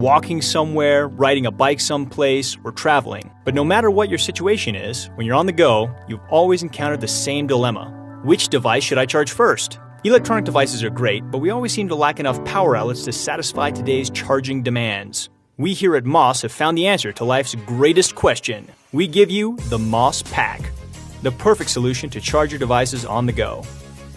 walking somewhere, riding a bike someplace, or traveling. But no matter what your situation is, when you're on the go, you've always encountered the same dilemma. Which device should I charge first? Electronic devices are great, but we always seem to lack enough power outlets to satisfy today's charging demands. We here at Moss have found the answer to life's greatest question. We give you the Moss Pack, the perfect solution to charge your devices on the go.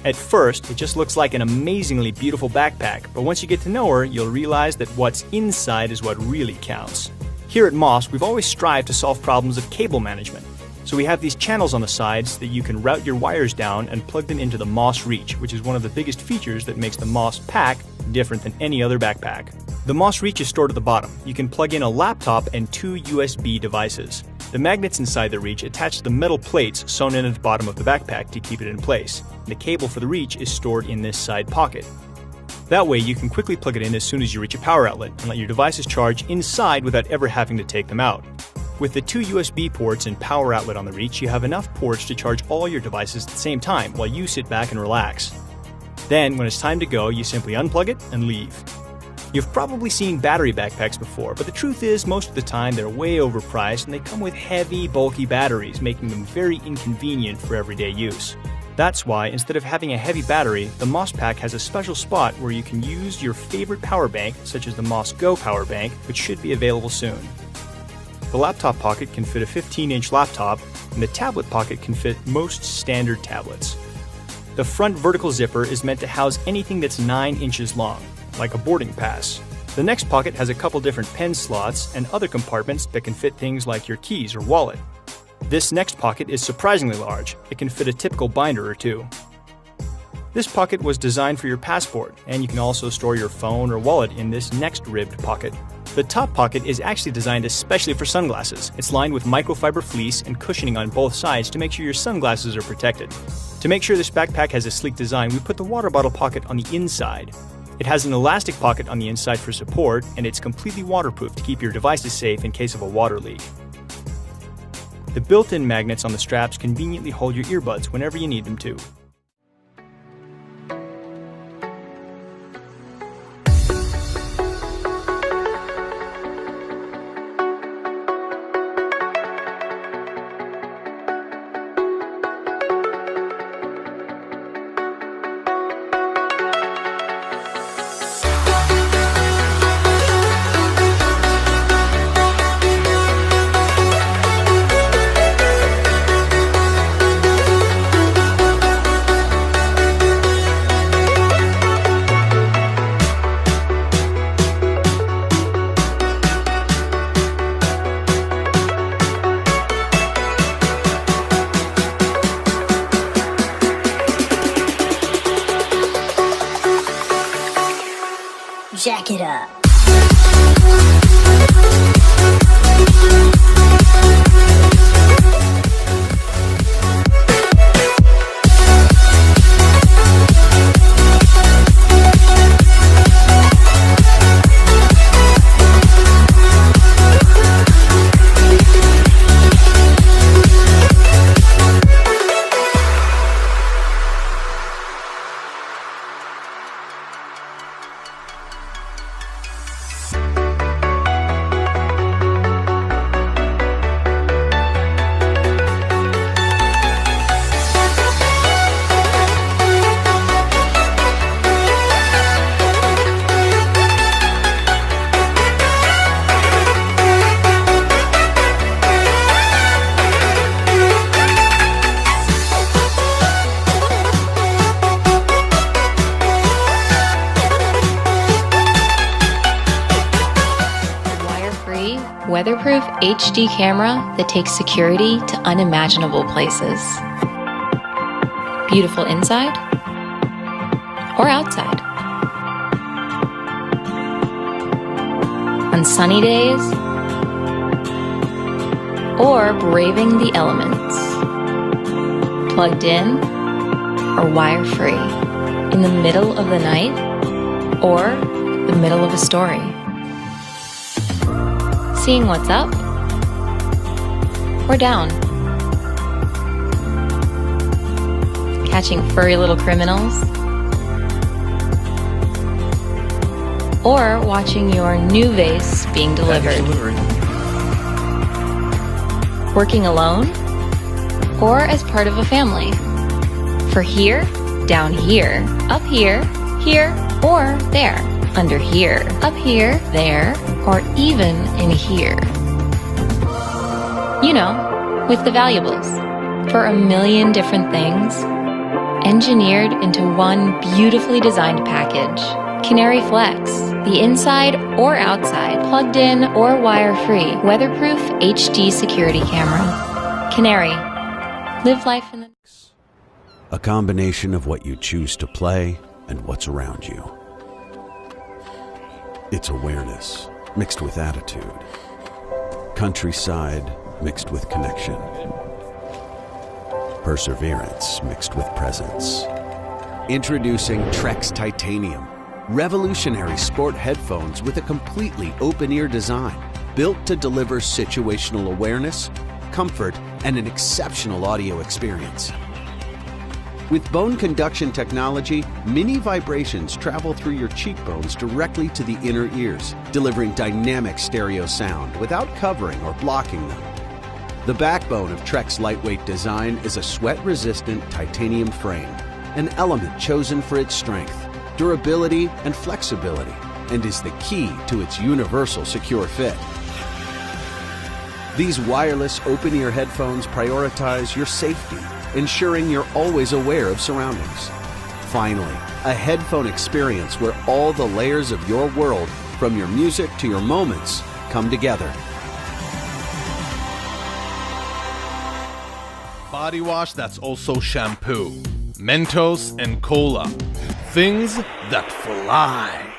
At first, it just looks like an amazingly beautiful backpack, but once you get to know her, you'll realize that what's inside is what really counts. Here at Moss, we've always strived to solve problems of cable management. So we have these channels on the sides that you can route your wires down and plug them into the Moss Reach, which is one of the biggest features that makes the Moss Pack different than any other backpack. The Moss Reach is stored at the bottom. You can plug in a laptop and 2 USB devices. The magnets inside the Reach attach to the metal plates sewn in at the bottom of the backpack to keep it in place. The cable for the Reach is stored in this side pocket. That way you can quickly plug it in as soon as you reach a power outlet and let your devices charge inside without ever having to take them out. With the 2 USB ports and power outlet on the Reach, you have enough ports to charge all your devices at the same time while you sit back and relax. Then, when it's time to go, you simply unplug it and leave. You've probably seen battery backpacks before, but the truth is most of the time they're way overpriced and they come with heavy, bulky batteries, making them very inconvenient for everyday use. That's why, instead of having a heavy battery, the Moss Pack has a special spot where you can use your favorite power bank, such as the Moss Go power bank, which should be available soon. The laptop pocket can fit a 15-inch laptop, and the tablet pocket can fit most standard tablets. The front vertical zipper is meant to house anything that's 9 inches long, like a boarding pass. The next pocket has a couple different pen slots and other compartments that can fit things like your keys or wallet. This next pocket is surprisingly large. It can fit a typical binder or two. This pocket was designed for your passport, and you can also store your phone or wallet in this next ribbed pocket. The top pocket is actually designed especially for sunglasses. It's lined with microfiber fleece and cushioning on both sides to make sure your sunglasses are protected. To make sure this backpack has a sleek design, we put the water bottle pocket on the inside. It has an elastic pocket on the inside for support, and it's completely waterproof to keep your devices safe in case of a water leak. The built-in magnets on the straps conveniently hold your earbuds whenever you need them to. Jack it up. Weatherproof HD camera that takes security to unimaginable places. Beautiful inside or outside. On sunny days or braving the elements. Plugged in or wire-free. In the middle of the night or the middle of a story. Seeing what's up or down. Catching furry little criminals or watching your new vase being delivered. Working alone or as part of a family. For here, down here, up here, here, or there. Under here, up here, there, or even in here. You know, with the valuables. For a million different things, engineered into one beautifully designed package. Canary Flex, the inside or outside, plugged in or wire-free, weatherproof HD security camera. Canary, live life in the... A combination of what you choose to play and what's around you. It's awareness mixed with attitude. Countryside mixed with connection. Perseverance mixed with presence. Introducing Trex Titanium. Revolutionary sport headphones with a completely open-ear design, built to deliver situational awareness, comfort, and an exceptional audio experience. With bone conduction technology, mini vibrations travel through your cheekbones directly to the inner ears, delivering dynamic stereo sound without covering or blocking them. The backbone of Trek's lightweight design is a sweat-resistant titanium frame, an element chosen for its strength, durability, and flexibility, and is the key to its universal secure fit. These wireless open-ear headphones prioritize your safety, ensuring you're always aware of surroundings. Finally, a headphone experience where all the layers of your world, from your music to your moments, come together. Body wash that's also shampoo. Mentos and cola. Things that fly.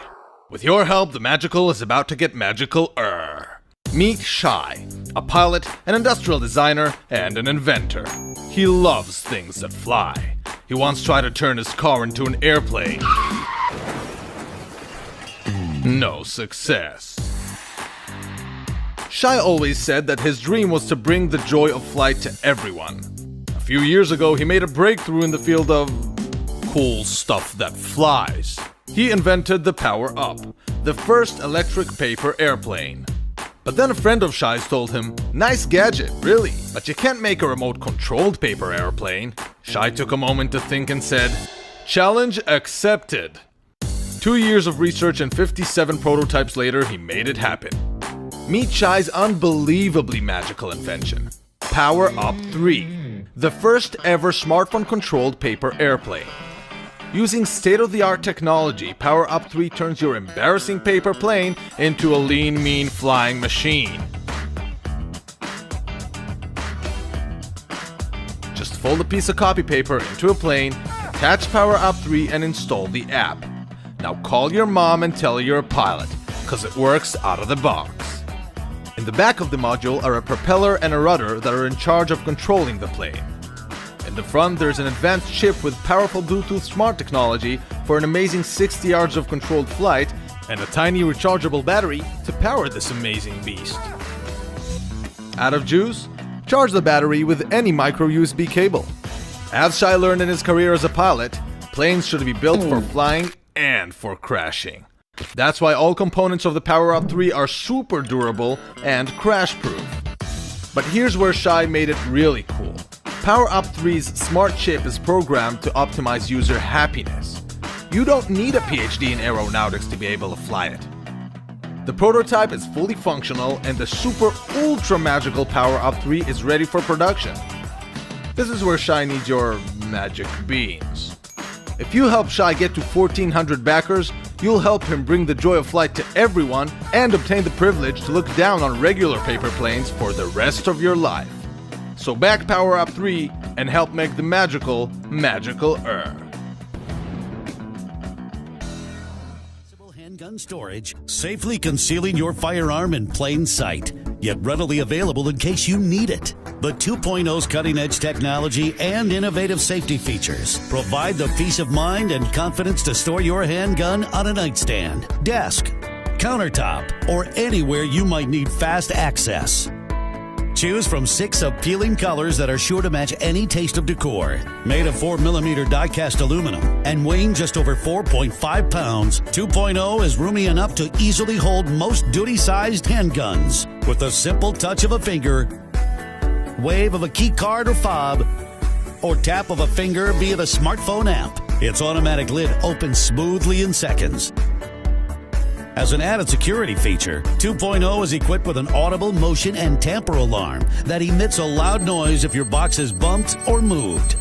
With your help, the magical is about to get magical-er. Meet Shai, a pilot, an industrial designer, and an inventor. He loves things that fly. He once tried to turn his car into an airplane. No success. Shai always said that his dream was to bring the joy of flight to everyone. A few years ago, he made a breakthrough in the field of cool stuff that flies. He invented the Power Up, the first electric paper airplane. But then a friend of Shai's told him, "Nice gadget, really, but you can't make a remote-controlled paper airplane." Shai took a moment to think and said, "Challenge accepted." 2 years of research and 57 prototypes later, he made it happen. Meet Shai's unbelievably magical invention, Power Up 3, the first ever smartphone-controlled paper airplane. Using state-of-the-art technology, Power Up 3 turns your embarrassing paper plane into a lean, mean flying machine. Just fold a piece of copy paper into a plane, attach Power Up 3 and install the app. Now call your mom and tell her you're a pilot, cause it works out of the box. In the back of the module are a propeller and a rudder that are in charge of controlling the plane. In the front, there's an advanced chip with powerful Bluetooth smart technology for an amazing 60 yards of controlled flight and a tiny rechargeable battery to power this amazing beast. Out of juice? Charge the battery with any micro USB cable. As Shai learned in his career as a pilot, planes should be built for flying and for crashing. That's why all components of the Power Up 3 are super durable and crash-proof. But here's where Shai made it really cool. Power Up 3's smart chip is programmed to optimize user happiness. You don't need a PhD in aeronautics to be able to fly it. The prototype is fully functional and the super ultra magical Power Up 3 is ready for production. This is where Shai needs your magic beans. If you help Shai get to 1,400 backers, you'll help him bring the joy of flight to everyone and obtain the privilege to look down on regular paper planes for the rest of your life. So back Power Up 3 and help make the magical, magical-er. Handgun storage, safely concealing your firearm in plain sight, yet readily available in case you need it. The 2.0's cutting-edge technology and innovative safety features provide the peace of mind and confidence to store your handgun on a nightstand, desk, countertop, or anywhere you might need fast access. Choose from 6 appealing colors that are sure to match any taste of decor. Made of 4mm die-cast aluminum and weighing just over 4.5 pounds, 2.0 is roomy enough to easily hold most duty-sized handguns. With the simple touch of a finger, wave of a key card or fob, or tap of a finger via the smartphone app, its automatic lid opens smoothly in seconds. As an added security feature, 2.0 is equipped with an audible motion and tamper alarm that emits a loud noise if your box is bumped or moved.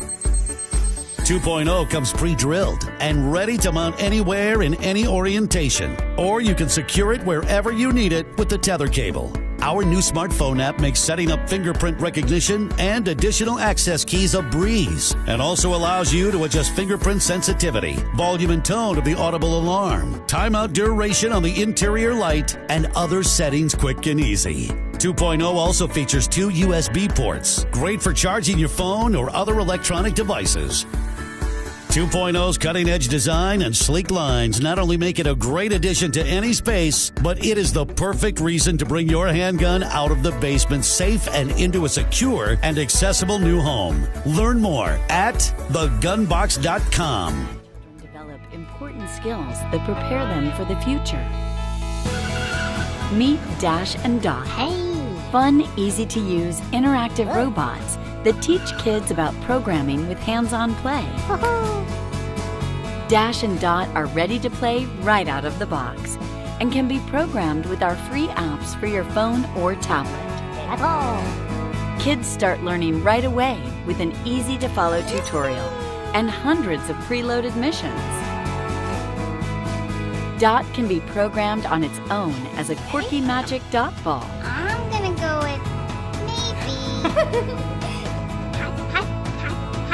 2.0 comes pre-drilled and ready to mount anywhere in any orientation, or you can secure it wherever you need it with the tether cable. Our new smartphone app makes setting up fingerprint recognition and additional access keys a breeze, and also allows you to adjust fingerprint sensitivity, volume and tone of the audible alarm, timeout duration on the interior light, and other settings quick and easy. 2.0 also features 2 USB ports, great for charging your phone or other electronic devices. 2.0's cutting-edge design and sleek lines not only make it a great addition to any space, but it is the perfect reason to bring your handgun out of the basement safe and into a secure and accessible new home. Learn more at thegunbox.com. Develop important skills that prepare them for the future. Meet Dash and Dot. Fun, easy-to-use, interactive robots that teach kids about programming with hands-on play. Dash and Dot are ready to play right out of the box and can be programmed with our free apps for your phone or tablet. Kids start learning right away with an easy-to-follow tutorial and hundreds of preloaded missions. Dot can be programmed on its own as a quirky magic dot ball. I'm gonna go with maybe.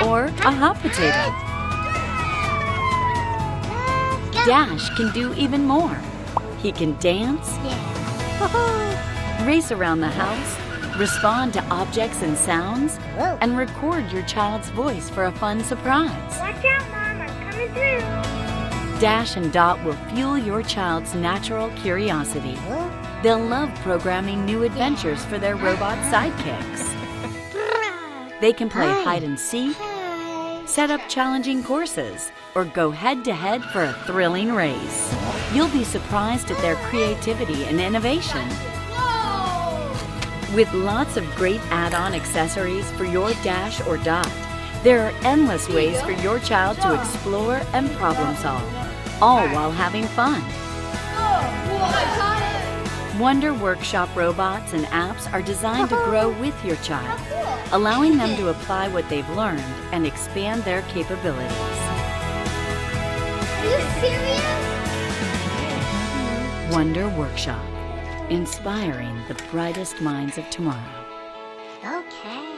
Or a hot potato. Dash can do even more. He can dance, race around the house, respond to objects and sounds, and record your child's voice for a fun surprise. Watch out, Mom, I'm coming through. Dash and Dot will fuel your child's natural curiosity. They'll love programming new adventures for their robot sidekicks. They can play hide and seek, set up challenging courses, or go head-to-head for a thrilling race. You'll be surprised at their creativity and innovation. With lots of great add-on accessories for your Dash or Dot, there are endless ways for your child to explore and problem solve, all while having fun. Wonder Workshop robots and apps are designed to grow with your child, allowing them to apply what they've learned and expand their capabilities. Are you serious? Wonder Workshop, inspiring the brightest minds of tomorrow. Okay.